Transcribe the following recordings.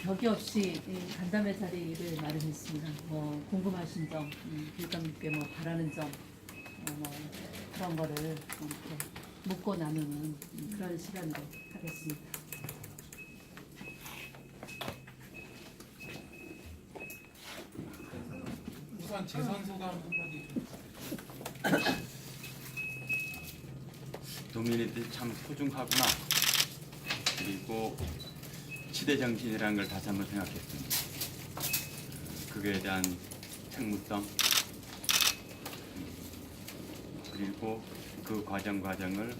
격이 없이 간담회 자리를 마련했습니다. 뭐 궁금하신 점, 교육감님께 뭐 바라는 점, 뭐 그런 거를 이렇게 묻고 나누는 그런 시간으로 하겠습니다. 우선 재선 소감 한마디 좀. 도민이들이 참 소중하구나. 그리고 시대 정신이라는 걸 다시 한번 생각했습니다. 그거에 대한 책무성, 그리고 그 과정을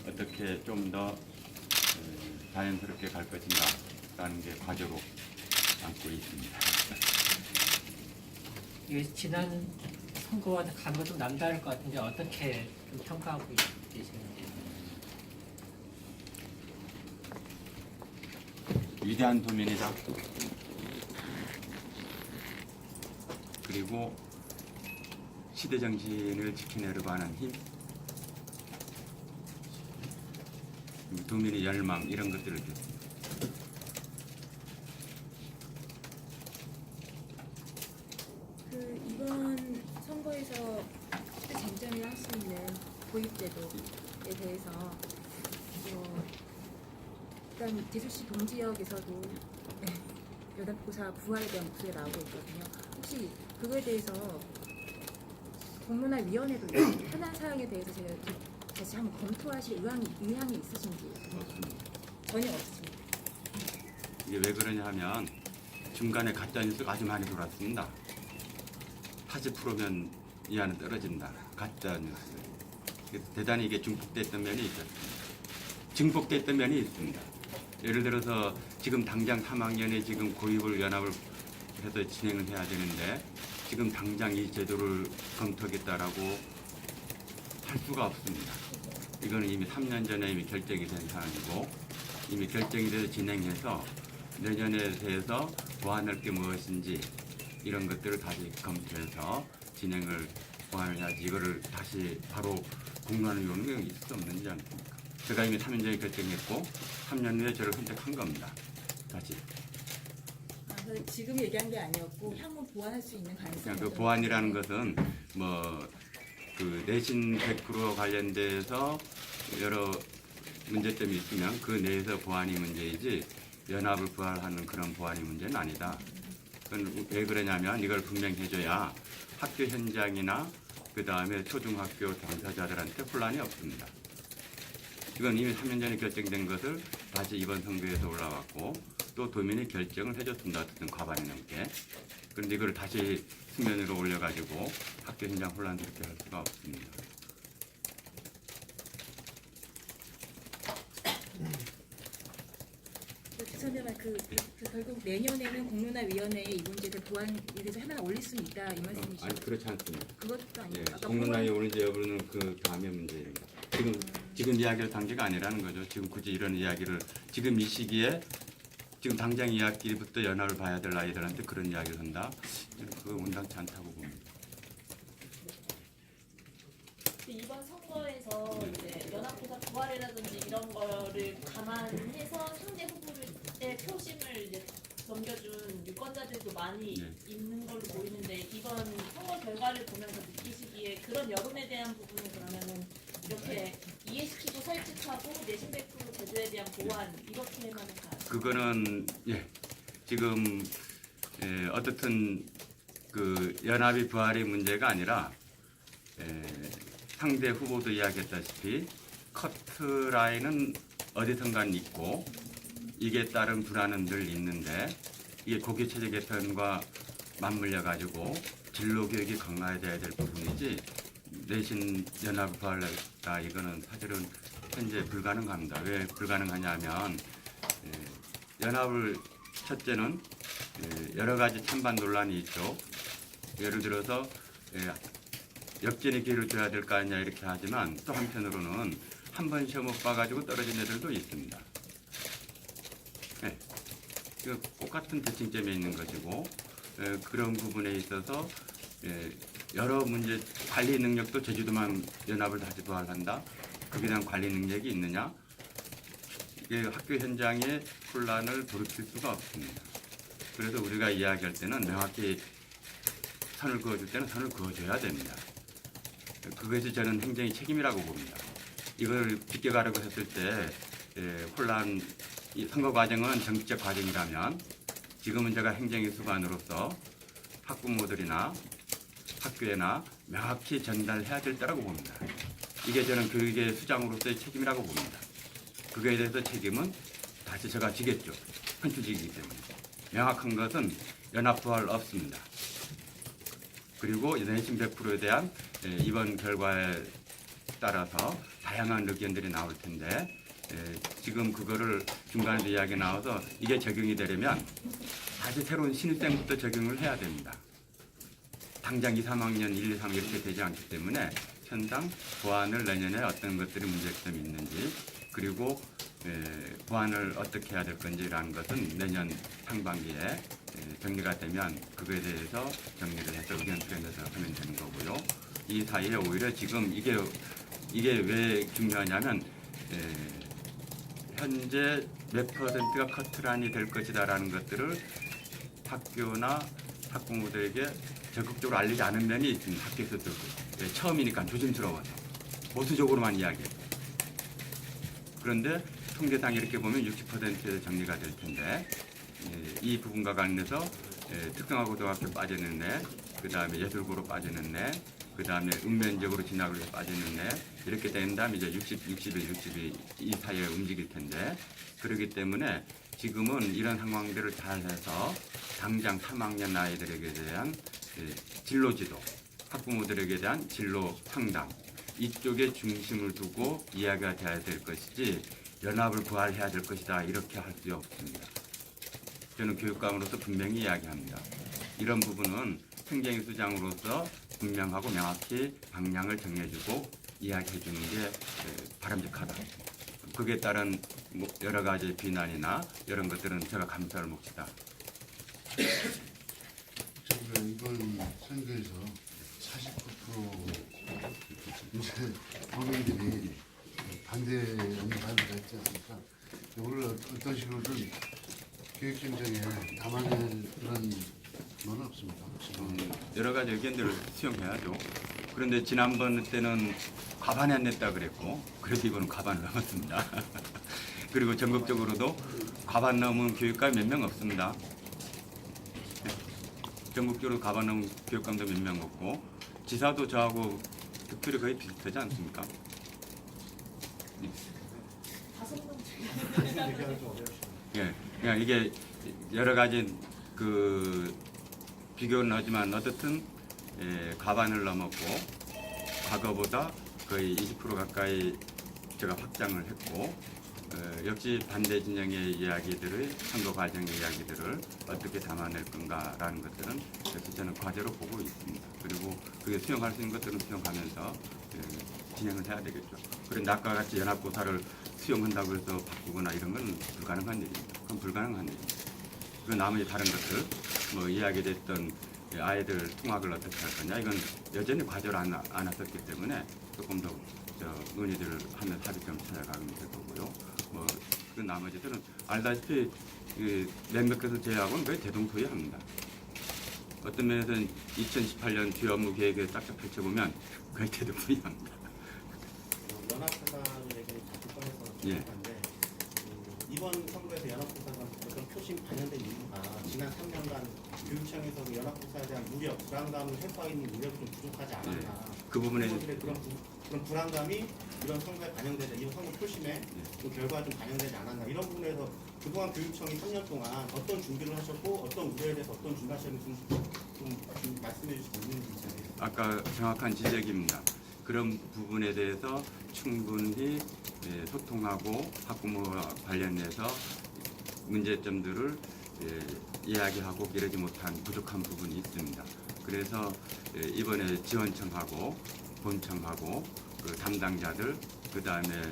어떻게 좀 더 자연스럽게 갈 것인가라는 게 과제로 안고 있습니다. 이게 지난 선거와 감은 좀 남다를 것 같은데 어떻게 좀 평가하고 계시는지. 위대한 도민이다. 그리고 시대 정신을 지켜내려고 하는 힘, 도민의 열망 이런 것들을 줬습니다. 그 이번 선거에서 쟁점이 할 수 있는 도입제도에 대해서 일단 제주시 동지역에서도 연합고사 부활에 대한 목소리가 나오고 있거든요. 혹시 그거에 대해서 공론화위원회도 현안 사항에 대해서 제가 다시 한번 검토하실 의향이 있으신지? 없습니다. 전혀 없으십니다. 이게 왜 그러냐 하면 중간에 가짜뉴스가 아주 많이 돌았습니다. 80%면 이 안에 떨어진다. 가짜뉴스. 대단히 이게 증폭됐던 면이 있었습니다. 증폭됐던 면이 있습니다. 예를 들어서 지금 당장 3학년에 지금 고입을 연합을 해서 진행을 해야 되는데 지금 당장 이 제도를 검토하겠다라고 할 수가 없습니다. 이거는 이미 3년 전에 이미 결정이 된 사안이고 이미 결정이 돼서 진행해서 내년에 대해서 보완할 게 무엇인지 이런 것들을 다시 검토해서 진행을 보완을 해야지 이거를 다시 바로 공론을 요는 게 있을 수 없는지 않습니까? 제가 이미 3년 전에 결정했고 3년 후에 저를 선택한 겁니다. 다시. 지금 얘기한 게 아니었고 향후 보완할 수 있는 가능성이 그냥 그 보완이라는 것은 뭐 그 내신 100% 관련돼서 여러 문제점이 있으면 그 내에서 보완이 문제이지 연합을 부활하는 그런 보완이 문제는 아니다. 그건 왜 그러냐면 이걸 분명히 해줘야 학교 현장이나 그 다음에 초중학교 당사자들한테 혼란이 없습니다. 이건 이미 3년 전에 결정된 것을 다시 이번 선거에서 올라왔고 또 도민이 결정을 해줬습니다. 어쨌든 과반이 넘게. 그런데 이걸 다시 수면으로 올려가지고 학교 현장 혼란스럽게 할 수가 없습니다. 죄송하지만 결국 내년에는 공론화위원회에 이 문제를 보완에 대해서 하나 올릴 수 있다 이 말씀이시죠? 아니 그렇지 않습니다. 그것도 예, 아니고 아까 공론화에 오는지 여부는 그 다음의 문제입니다. 지금 이야기할 단계가 아니라는 거죠. 지금 굳이 이런 이야기를 지금 이 시기에 지금 당장 2학기부터 연합을 봐야 될 아이들한테 그런 이야기를 한다. 그거 온당치 않다고 봅니다. 이번 선거에서 이제 연합고사 부활이라든지 이런 거를 감안해서 상대 후보의 표심을 이제 넘겨준 유권자들도 많이 네. 있는 걸로 보이는데 이번 선거 결과를 보면서 느끼시기에 그런 여론에 대한 부분은 그러면은 이렇게 이해시키고 설득하고 내신 100% 제도에 대한 보완 이렇게만 할까요? 그거는 지금 어떻든 그 연합이 부활의 문제가 아니라 상대 후보도 이야기했다시피 커트라인은 어디선가 있고 이게 따른 불안은 늘 있는데 이게 고교체제 개편과 맞물려 가지고 진로 교육이 강화돼야 될 부분이지 내신 연합 부활했다 이거는 사실은 현재 불가능합니다. 왜 불가능하냐면 연합을 첫째는 여러 가지 찬반 논란이 있죠. 예를 들어서 역전의 기회를 줘야 될 거 아니냐 이렇게 하지만 또 한편으로는 한 번 시험 못 봐가지고 떨어진 애들도 있습니다. 이거 똑같은 대칭점에 있는 것이고 그런 부분에 있어서 여러 문제 관리 능력도 제주도만 연합을 다시 부활한다. 그에 대한 관리 능력이 있느냐? 학교 현장의 혼란을 돌이킬 수가 없습니다. 그래서 우리가 이야기할 때는 명확히 선을 그어줄 때는 선을 그어줘야 됩니다. 그것이 저는 행정의 책임이라고 봅니다. 이걸 비껴가려고 했을 때 혼란, 이 선거 과정은 정치적 과정이라면 지금은 제가 행정의 수반으로서 학부모들이나 학교에나 명확히 전달해야 될 때라고 봅니다. 이게 저는 교육의 수장으로서의 책임이라고 봅니다. 그거에 대해서 책임은 다시 제가 지겠죠. 선출직이기 때문에. 명확한 것은 연합부활 없습니다. 그리고 내신 100%에 대한 이번 결과에 따라서 다양한 의견들이 나올 텐데 지금 그거를 중간에 이야기 나와서 이게 적용이 되려면 다시 새로운 신입생부터 적용을 해야 됩니다. 당장 2, 3학년 1, 2, 3 이렇게 되지 않기 때문에 현장 보완을 내년에 어떤 것들이 문제점이 있는지 그리고 보완을 어떻게 해야 될 건지라는 것은 내년 상반기에 정리가 되면 그거에 대해서 정리를 해서 의견 수렴해서 하면 되는 거고요. 이 사이에 오히려 지금 이게 왜 중요하냐면 현재 몇 퍼센트가 커트라인이 될 것이다라는 것들을 학교나 학부모들에게 적극적으로 알리지 않은 면이 있습니다. 학교에서도 처음이니까 조심스러워서 보수적으로만 이야기해요. 그런데 통계상 이렇게 보면 60%에 정리가 될 텐데 이 부분과 관련해서 특성화고등학교 빠지는 애, 그 다음에 예술고로 빠지는 애, 그 다음에 읍면적으로 진학을 해서 빠지는 애 이렇게 된 다음에 이제 62 이 사이에 움직일 텐데 그렇기 때문에 지금은 이런 상황들을 잘 해서 당장 3학년 아이들에게 대한 진로 지도, 학부모들에게 대한 진로 상담 이쪽에 중심을 두고 이야기가 돼야 될 것이지 연합을 부활해야 될 것이다 이렇게 할 수 없습니다. 저는 교육감으로서 분명히 이야기합니다. 이런 부분은 행정의 수장으로서 분명하고 명확히 방향을 정해주고 이야기해주는 게 바람직하다. 그에 따른 여러 가지 비난이나 이런 것들은 제가 감수할 몫이다. 저희가 이번 선거에서 49% 이제 국민들이 반대 응답을 했지 않습니까? 오늘 어떤 식으로든 교육정책에 담아낼 그런 건 없습니다. 여러 가지 의견들을 수용해야죠. 그런데 지난번 때는 과반이 안 냈다 그랬고 그래도 이번은 과반을 넘었습니다. 그리고 전국적으로도 과반 넘은 교육감 몇 명 없습니다. 전국적으로 과반 넘은 교육감도 몇 명 없고 지사도 저하고 득표율이 거의 비슷하지 않습니까? 예, 그냥 이게 여러 가지 그 비교는 하지만 어떻든 과반을 넘었고 과거보다 거의 20% 가까이 제가 확장을 했고 역시 반대 진영의 이야기들을 선거 과정의 이야기들을 어떻게 담아낼 건가라는 것들은 역시 저는 과제로 보고 있습니다. 그리고 그게 수용할 수 있는 것들은 수용하면서 진행을 해야 되겠죠. 그런데 아까 같이 연합고사를 수용한다고 해서 바꾸거나 이런 건 불가능한 일입니다. 그건 불가능한 일입니다. 그 나머지 다른 것들 뭐 이야기됐던 아이들 통학을 어떻게 할 거냐 이건 여전히 과제를 안 왔었기 때문에 조금 더 논의들을 하면 합의점을 찾아가면 될 거고요. 뭐 그 나머지들은 알다시피 몇몇 것을 제외하고는 거의 대동소이합니다. 어떤 면에서는 2018년 주요 업무 계획을 딱딱 펼쳐보면 거의 대동소이합니다. 연합고사 얘기를 자꾸 꺼내서 예. 생각하는데 이번 선거에서 연합고사가 어떤 표심 반영된 이유가 지난 3년간 교육청에서 그 연합고사에 대한 우려, 불안감을 해소하는 노력이 좀 부족하지 않았나. 그 부분에 학부모들의 그런 불안감이 이런 선거에 반영되자 이번 선거 표심에 또 결과가 좀 반영되지 않았나 이런 부분에서 그동안 교육청이 3년 동안 어떤 준비를 하셨고 어떤 우려에 대해서 어떤 준비하셨는지 좀 말씀해 주실 수 있는지 있잖아요. 아까 정확한 지적입니다. 그런 부분에 대해서 충분히 소통하고 학부모와 관련해서 문제점들을 이야기하고 이러지 못한 부족한 부분이 있습니다. 그래서 이번에 지원청하고 본청하고 그 담당자들 그 다음에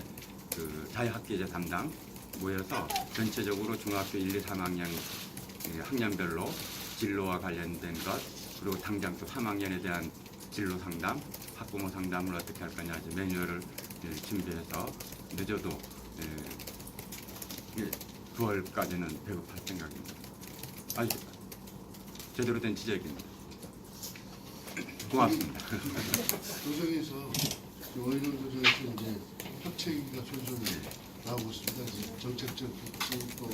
그 자유학계제 담당 모여서 전체적으로 중학교 1, 2, 3학년 학년별로 진로와 관련된 것 그리고 당장 또 3학년에 대한 진로 상담, 학부모 상담을 어떻게 할 거냐 매뉴얼을 준비해서 늦어도 이게 9월까지는 배급할 생각입니다. 아주 제대로 된 지적입니다. 고맙습니다. 조정에서 원희룡 조정에서 이제 협치가 조정이 나오고 있습니다. 이제 정책적 협치 또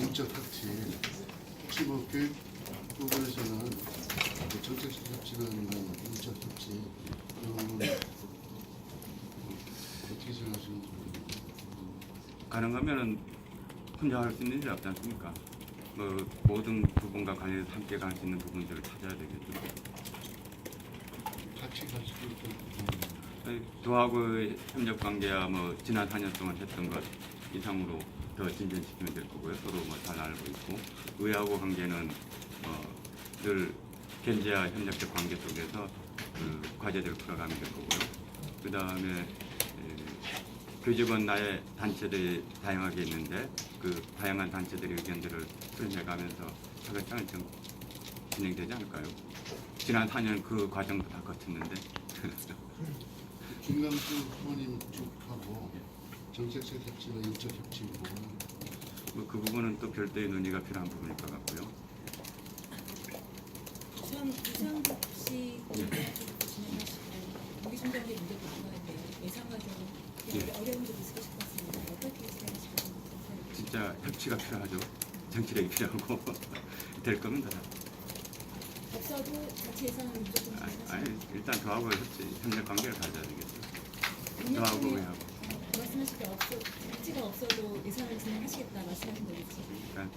인적 협치 혹시 뭐 교육 부분에서는 그 정책적 협치나 아니면 인적 협치 이런 부분 어떻게 생각하시는지 모르겠습니다. 가능하면은 혼자 할 수 있는 일이 없지 않습니까? 뭐 모든 부분과 관련해서 함께 갈 수 있는 부분들을 찾아야 되겠죠. 같이 갈 수도 있고 도하고의 협력 관계야 뭐 지난 4년 동안 했던 것 이상으로 더 진전시키면 될 거고요. 서로 뭐 잘 알고 있고 의하고 관계는 늘 견제와 협력적 관계 속에서 그 과제들을 풀어가면 될 거고요. 그 다음에 교직원 나의 단체들이 다양하게 있는데 그 다양한 단체들의 의견들을 수렴해가면서 차근차근 좀 진행되지 않을까요? 지난 4년 그 과정도 다 거쳤는데 김강수 후보님 쪽하고 정책적 협치나 인적 협치 부분 뭐 그 부분은 또 별도의 논의가 필요한 부분일 것 같고요. 우상국 씨 예. 진행하시고 무기 중단계 문제도 많았는데 예상과정은 어려운 점이 있으실 것 같습니다. 어떻게 진행하시고 진짜 협치가 필요하죠. 정치력이 필요하고 될 거면 다. 없어도 자체 예산은 무조건 아니 일단 저하고 협력 관계를 가져야 되겠죠. 진행하시고 저하고 왜하고. 말씀하실 때 협치가 없어도 예산을 진행하시겠다 말씀하신 거겠죠. 그러니까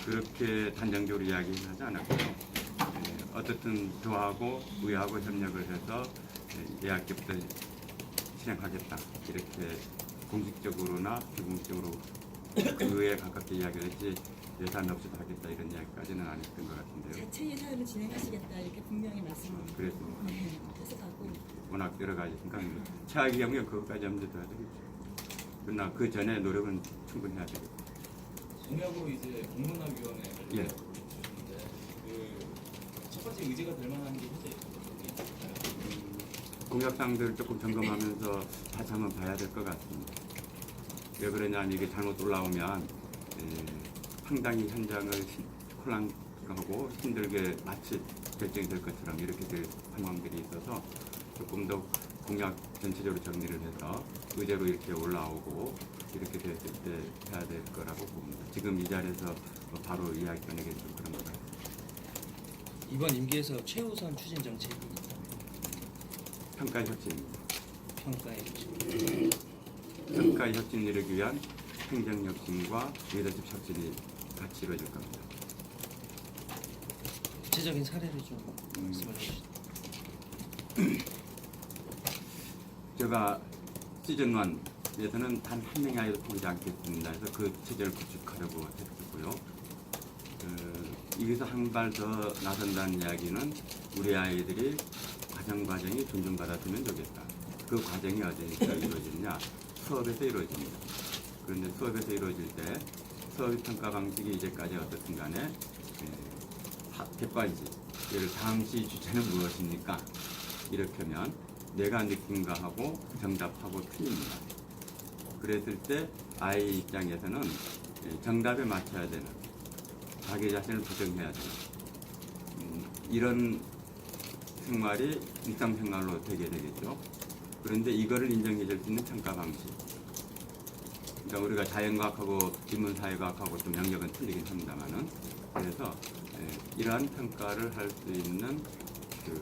그렇게 단정적으로 이야기는 하지 않았고요. 어떻든 저하고 의하고 협력을 해서 예약기부터 실행하겠다 이렇게 공식적으로나 비공식적으로 그 의에 가깝게 이야기를 했지 예산 없이도 하겠다 이런 이야기까지는 안 했던 것 같은데요. 자체 예산으로 진행하시겠다 이렇게 분명히 말씀을 그랬습니다. 해서 갖고 워낙 여러 가지 있으니까 최악의 경우에 그것까지 염두둬야 되겠죠. 그러나 그 전에 노력은 충분히 해야 되겠죠. 공약으로 이제 공론화위원회 예. 주셨는데 그첫 번째 의제가 될 만한 게 현재 공약사항들을 조금 점검하면서 다시 한번 봐야 될 것 같습니다. 왜 그러냐면 이게 잘못 올라오면 상당히 현장을 혼란하고 힘들게 마치 결정이 될 것처럼 이렇게 될 상황들이 있어서 조금 더 공약 전체적으로 정리를 해서 의제로 이렇게 올라오고 이렇게 됐을 때 해야 될 거라고 봅니다. 지금 이 자리에서 바로 이야기 꺼내기는 좀 그런 것 같아요. 이번 임기에서 최우선 추진 정책이 평가의 혁신입니다. 평가의 혁신. 평가의 혁신을 이루기 위한 행정 혁신과 리더십 혁신이 같이 이루어질 겁니다. 구체적인 사례를 좀 말씀해 주시죠. 제가 시즌 1에서는 단 한 명의 아이도 보이지 않겠습니다. 해서 그 체제를 구축하려고 했었고요. 여기서 한 발 더 나선다는 이야기는 우리 아이들이 과정이 존중받았으면 좋겠다. 그 과정이 어디서 이루어지느냐? 수업에서 이루어집니다. 그런데 수업에서 이루어질 때 수업의 평가 방식이 이제까지 어떻든 간에 객관식, 예를 당시 주체는 무엇입니까? 이렇게 하면 내가 느낀 거하고 정답하고 틀립니다. 그랬을 때 아이 입장에서는 정답에 맞춰야 되는 자기 자신을 부정해야 되는 이런 생활이 일상생활로 되게 되겠죠. 그런데 이거를 인정해 줄 수 있는 평가 방식. 그러니까 우리가 자연과학하고 인문사회과학하고 좀 영역은 틀리긴 합니다만은 그래서 이러한 평가를 할 수 있는 그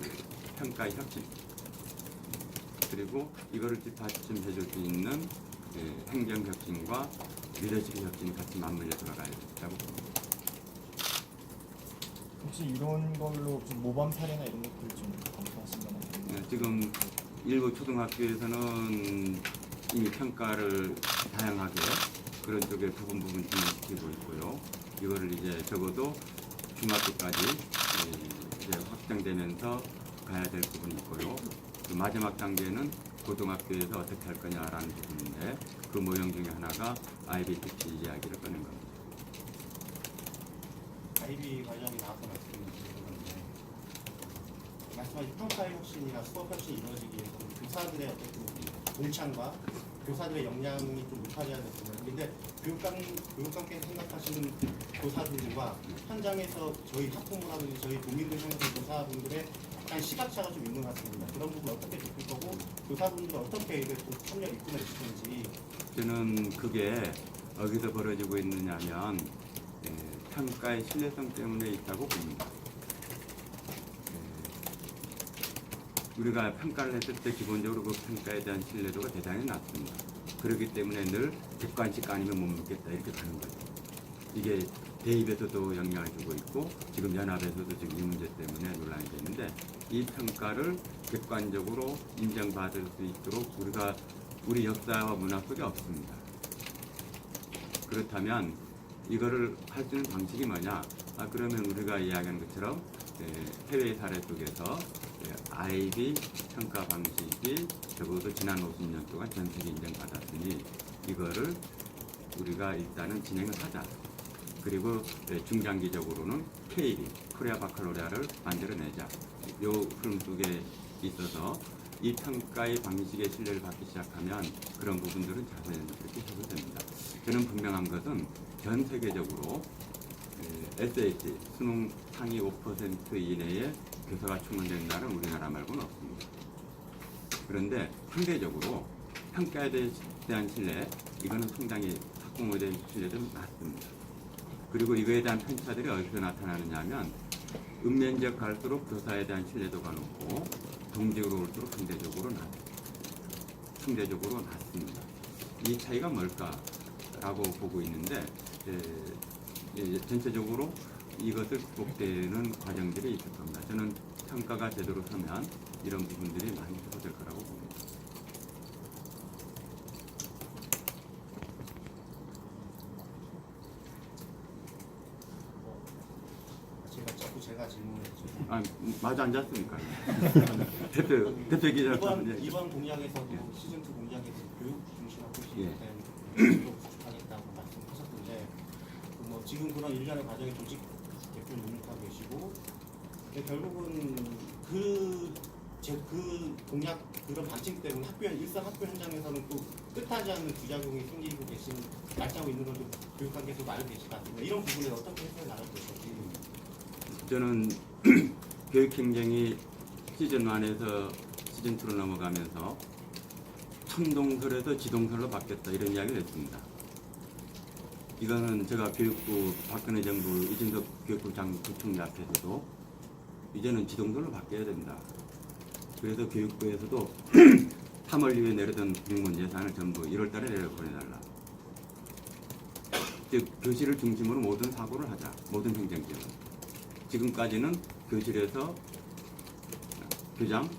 평가의 혁신 그리고 이거를 뒷받침해 줄 수 있는 행정 혁신과 리더십 혁신이 같이 맞물려 들어가야 된다고 봅니다. 혹시 이런 걸로 좀 모범 사례나 이런 것들 좀 검토하신 건 없나요? 지금 일부 초등학교에서는 이미 평가를 다양하게 그런 쪽에 부분 진행시키고 있고요. 이거를 이제 적어도 중학교까지 이제 확장되면서 가야 될 부분이 있고요. 그 마지막 단계는 고등학교에서 어떻게 할 거냐라는 부분인데 그 모형 중에 하나가 IB 특히 이야기를 꺼낸 겁니다. IB 과정이 나와서 말씀드렸는데 말씀하신 평가의 혁신이나 수업 혁신이 이루어지기 위해서는 교사들의 어떤 일창과 교사들의 역량이 좀 높아져야 되는 근데 교육감께서 생각하시는 교사분들과 현장에서 저희 학부모라든지 저희 국민들 향해서 교사분들의 약간 시각차가 좀 있는 것 같습니다. 그런 부분 어떻게 좁힐 거고 교사분들은 어떻게 이게 또 참여 이끌어 주시는지. 저는 그게 어디서 벌어지고 있느냐면 평가의 신뢰성 때문에 있다고 봅니다. 우리가 평가를 했을 때 기본적으로 그 평가에 대한 신뢰도가 대단히 낮습니다. 그렇기 때문에 늘 객관식 아니면 못 믿겠다 이렇게 가는 거죠. 이게 대입에서도 영향을 주고 있고 지금 연합에서도 지금 이 문제 때문에 논란이 되는데 이 평가를 객관적으로 인정받을 수 있도록 우리 역사와 문화 속에 없습니다. 그렇다면 이거를 할 수 있는 방식이 뭐냐? 그러면 우리가 이야기하는 것처럼 해외 사례 속에서 IB 평가 방식이 적어도 지난 50년 동안 전 세계 인정받았으니 이거를 우리가 일단은 진행을 하자. 그리고 중장기적으로는 KB, 코리아 바칼로레아를 만들어내자. 요 흐름 속에 있어서 이 평가의 방식의 신뢰를 받기 시작하면 그런 부분들은 자연스럽게 해소됩니다. 저는 분명한 것은 전 세계적으로 SAT, 수능 상위 5% 이내에 교사가 충원되는 나라는 우리나라 말고는 없습니다. 그런데 상대적으로 평가에 대한 신뢰, 이거는 상당히 학부모에 대한 신뢰도 낮습니다. 그리고 이거에 대한 편차들이 어디서 나타나느냐 하면 읍면지역 갈수록 교사에 대한 신뢰도가 높고 동지역으로 올수록 상대적으로 낮습니다. 이 차이가 뭘까라고 보고 있는데 전체적으로 이것을 극복되는 과정들이 있을 겁니다. 저는 평가가 제대로 서면 이런 부분들이 많이 해소될 거라고 봅니다. 제가 질문했죠. 마주 앉았습니까? 대표 기자님. 이번 공약에서도 시즌 2 공약에서 교육 중심 학교시에 예. 대한 구축하겠다고 말씀하셨는데 뭐 지금 그런 일련의 과정에 조직 개편 능력하고 계시고 결국은 그 공약 그런 방침 때문에 일선 학교 현장에서는 또 뜻하지 않는 부작용이 생기고 말짱하고 있는 것도 교육관계에서 많이 계실 것 같은데 이런 부분에 어떻게 해결 나갈 것인지. 저는 교육 행정이 시즌 1에서 시즌 2로 넘어가면서 첨동설에서 지동설로 바뀌었다 이런 이야기를 했습니다. 이거는 제가 교육부 박근혜 정부 이진석 교육부 장부총리 앞에서도 이제는 지동설로 바뀌어야 된다. 그래서 교육부에서도 3월 이후에 내려던 공무원 예산을 전부 1월 달에 내려보내달라. 즉 교실을 중심으로 모든 사고를 하자. 모든 행정적으로. 지금까지는 교실에서 교장,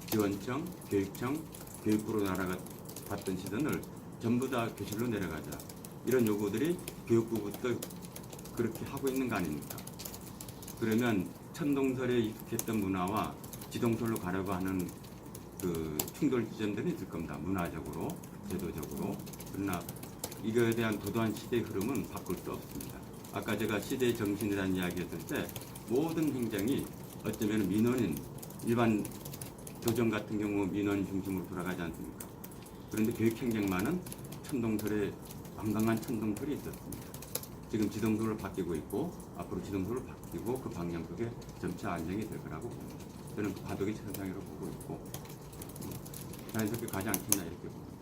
지원청, 교육청, 교육부로 날아갔던 시선을 전부 다 교실로 내려가자. 이런 요구들이 교육부부터 그렇게 하고 있는 거 아닙니까? 그러면 천동설에 익숙했던 문화와 지동설로 가려고 하는 그 충돌 지점들이 있을 겁니다. 문화적으로, 제도적으로. 그러나 이거에 대한 도도한 시대의 흐름은 바꿀 수 없습니다. 아까 제가 시대의 정신이라는 이야기했을 때 모든 행정이 어쩌면 민원인, 일반 교정 같은 경우 민원인 중심으로 돌아가지 않습니까? 그런데 교육행정만은 완강한 천동설이 있었습니다. 지금 지동설로 바뀌고 있고 앞으로 지동설로 바뀌고 그 방향 속에 점차 안정이 될 거라고 봅니다. 저는 그 바둑의 천상이라고 보고 있고 자연스럽게 가지 않겠나 이렇게 봅니다.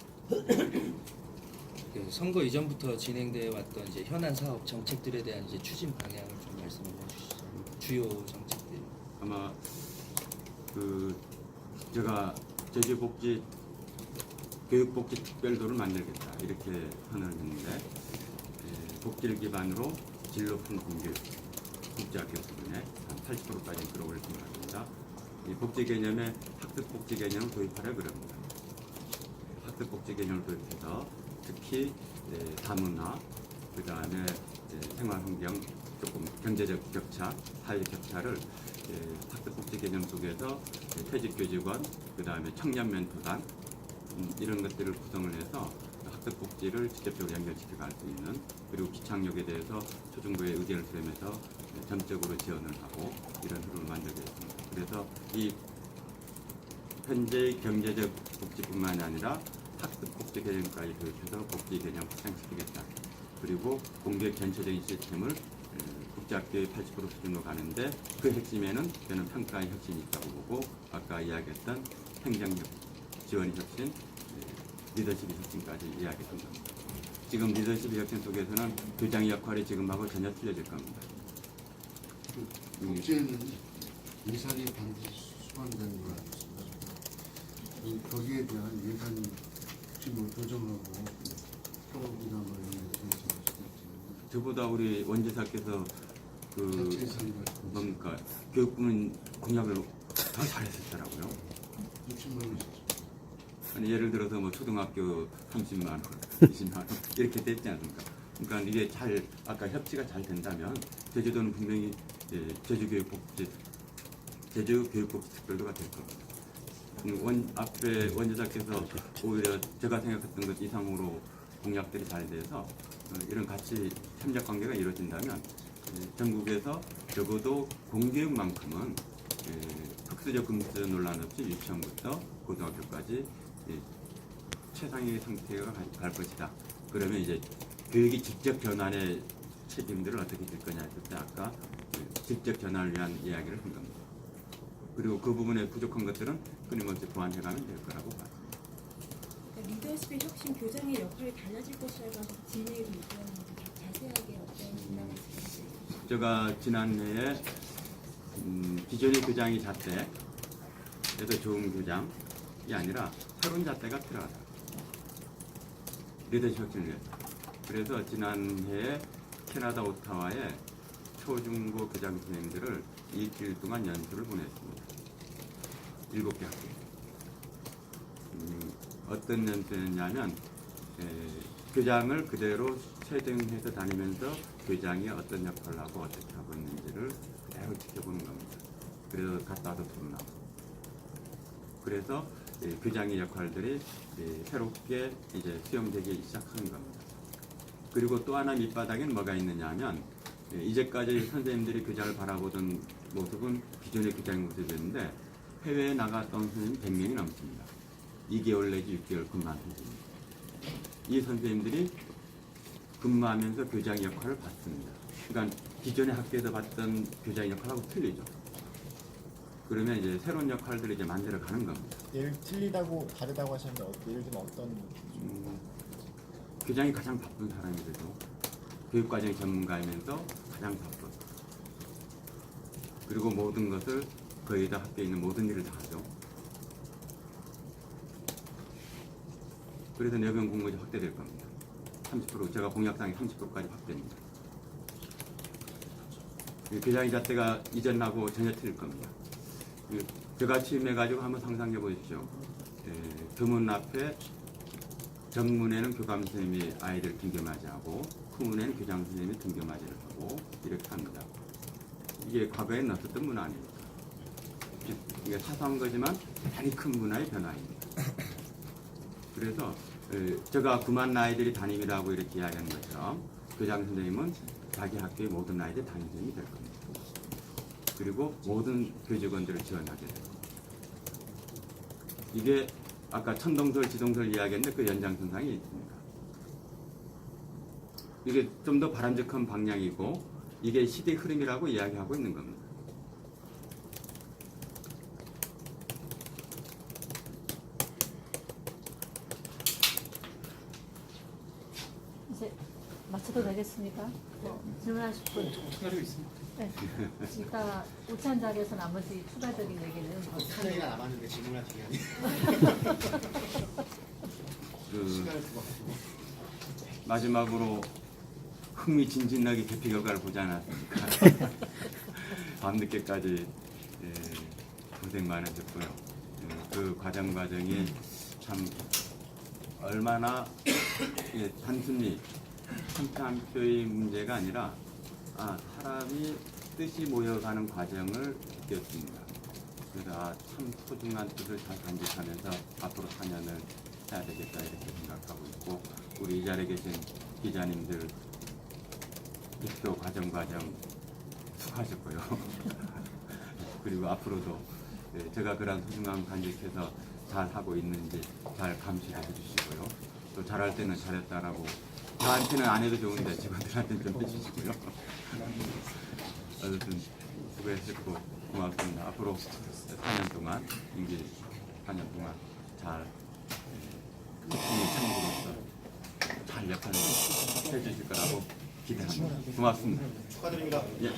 선거 이전부터 진행되어 왔던 이제 현안 사업 정책들에 대한 이제 추진 방향을 좀 말씀을 해주시죠. 주요 정책들. 아마 제가 제주복지 교육복지 특별도를 만들겠다 이렇게 선언을 했는데 복지를 기반으로 질 높은 공교육 국제학교 수준에 한 80%까지 끌어올릴 생각입니다. 이 복지 개념에 학습 복지 개념을 도입하려 그럽니다. 학습 복지 개념을 도입해서 특히 다문화, 그 다음에 생활 환경, 조금 경제적 격차, 사회적 격차를 학습 복지 개념 속에서 퇴직 교직원, 그 다음에 청년 멘토단 이런 것들을 구성을 해서 학습 복지를 직접적으로 연결시켜 갈 수 있는 그리고 기착력에 대해서 초중고의 의견을 수렴해서 점적으로 지원을 하고 이런 흐름을 만들겠습니다. 그래서 이 현재의 경제적 복지뿐만 아니라 학습 복지 개념까지 도입해서 복지 개념 확장시키겠다. 그리고 공교육 전체적인 시스템을 국제학교의 80% 수준으로 가는데 그 핵심에는 저는 평가의 혁신이 있다고 보고 아까 이야기했던 행정력, 지원의 혁신, 리더십의 혁신까지 이야기했던 겁니다. 지금 리더십의 혁신 속에서는 교장의 역할이 지금하고 전혀 틀려질 겁니다. 국제는 예산이 반드시 수반되는 걸 알고 있습니다. 거기에 대한 예산 혹시 뭐 조정하고 협업이나 뭐 이런 데 대해서 하시겠지만 저보다 우리 원지사께서 그 자체 예산이 뭡니까 교육부는 공약을 더 잘했었더라고요. 60만 원이죠. 아니 예를 들어서 뭐 초등학교 30만 원, 20만 원 이렇게 됐지 않습니까? 그러니까 이게 잘 아까 협치가 잘 된다면 제주도는 분명히 제주교육복지 특별도가 될 겁니다. 앞에 원지사께서 오히려 제가 생각했던 것 이상으로 공약들이 잘 돼서 이런 같이 협력 관계가 이루어진다면 전국에서 적어도 공교육만큼은 특수적 금수 논란 없이 유치원부터 고등학교까지 최상의 상태가 갈 것이다. 그러면 이제 교육이 직접 전환의 책임들을 어떻게 질 거냐 했을 때 아까 직접 전환을 위한 이야기를 한 겁니다. 그리고 그 부분에 부족한 것들은 끊임없이 보완해가면 될 거라고 봤습니다. 그러니까 리더십의 혁신, 교장의 역할이 달라질 것이라고 하면서 진행이 좀 있었는데 자세하게 어떤 진행을 있을지. 제가 지난해에 기존의 교장이 잣대, 그래서 좋은 교장이 아니라 새로운 잣대가 필요하다. 리더십 혁신을 위해서. 그래서 지난해에 캐나다 오타와에 초중고 교장 선생님들을 일주일 동안 연수를 보냈습니다. 7개 학교. 어떤 연수였냐면 교장을 그대로 체등해서 다니면서 교장이 어떤 역할을 하고 어떻게 하고 있는지를 그대로 지켜보는 겁니다. 그래서 갔다 와서 토론하고. 그래서 교장의 역할들이 새롭게 이제 수용되기 시작하는 겁니다. 그리고 또 하나 밑바닥에는 뭐가 있느냐 하면 이제까지 선생님들이 교장을 바라보던 모습은 기존의 교장의 모습이었는데 해외에 나갔던 선생님 100명이 넘습니다. 2개월 내지 6개월 근무한 선생님입니다. 이 선생님들이 근무하면서 교장의 역할을 받습니다. 그러니까 기존의 학교에서 봤던 교장의 역할하고 틀리죠. 그러면 이제 새로운 역할들을 이제 만들어 가는 겁니다. 예를 틀리다고 다르다고 하셨는데 예를 들면 어떤 교장이 가장 바쁜 사람이 되죠. 교육과정 전문가이면서 가장 바쁜. 그리고 모든 것을 거의 다 학교에 있는 모든 일을 다 하죠. 그래서 내부형 공무원이 확대될 겁니다. 30% 제가 공약상에 30%까지 확대입니다. 교장의 잣대가 이전하고 전혀 틀릴 겁니다. 제가 취임해가지고 한번 상상해 보십시오. 교문 앞에 정문에는 교감 선생님이 아이들 등교맞이하고 후문에는 교장 선생님이 등교맞이를 하고 이렇게 합니다. 이게 과거에는 없었던 문화 아닙니까? 이게 사소한 거지만 대단히 큰 문화의 변화입니다. 그래서 제가 9만 아이들이 담임이라고 이렇게 이야기하는 것처럼 교장 선생님은 자기 학교의 모든 아이들 담임 선생님이 될 겁니다. 그리고 모든 교직원들을 지원하게 되고 이게 아까 천동설, 지동설 이야기했는데 그 연장선상에 있습니다. 이게 좀 더 바람직한 방향이고 이게 시대의 흐름이라고 이야기하고 있는 겁니다. 이제 마쳐도 되겠습니까? 질문하실 분? 네. 이따 우찬 자리에서 나머지 추가적인 얘기는 시간이가 남았는데 질문할 시간이 시간을 두고 마지막으로 흥미진진하게 개표 결과를 보지 않았습니까? 밤늦게까지 고생 많으셨고요. 그 과정이 참 얼마나 단순히 한 표의 문제가 아니라 사람이 뜻이 모여가는 과정을 느꼈습니다. 그래서 참 소중한 뜻을 잘 간직하면서 앞으로 4년을 해야 되겠다 이렇게 생각하고 있고 우리 이 자리에 계신 기자님들 대표 과정 수고하셨고요. 그리고 앞으로도 제가 그런 소중함 간직해서 잘 하고 있는지 잘 감시를 해주시고요. 또 잘할 때는 잘했다라고 저한테는 안 해도 좋은데 직원들한테는 좀 해주시고요. 어쨌든 수고했고 고맙습니다. 앞으로 4년 동안 임기 4년 동안 잘 창구로서 잘 역할을 해주실 거라고 기대합니다. 고맙습니다. 축하드립니다. 예.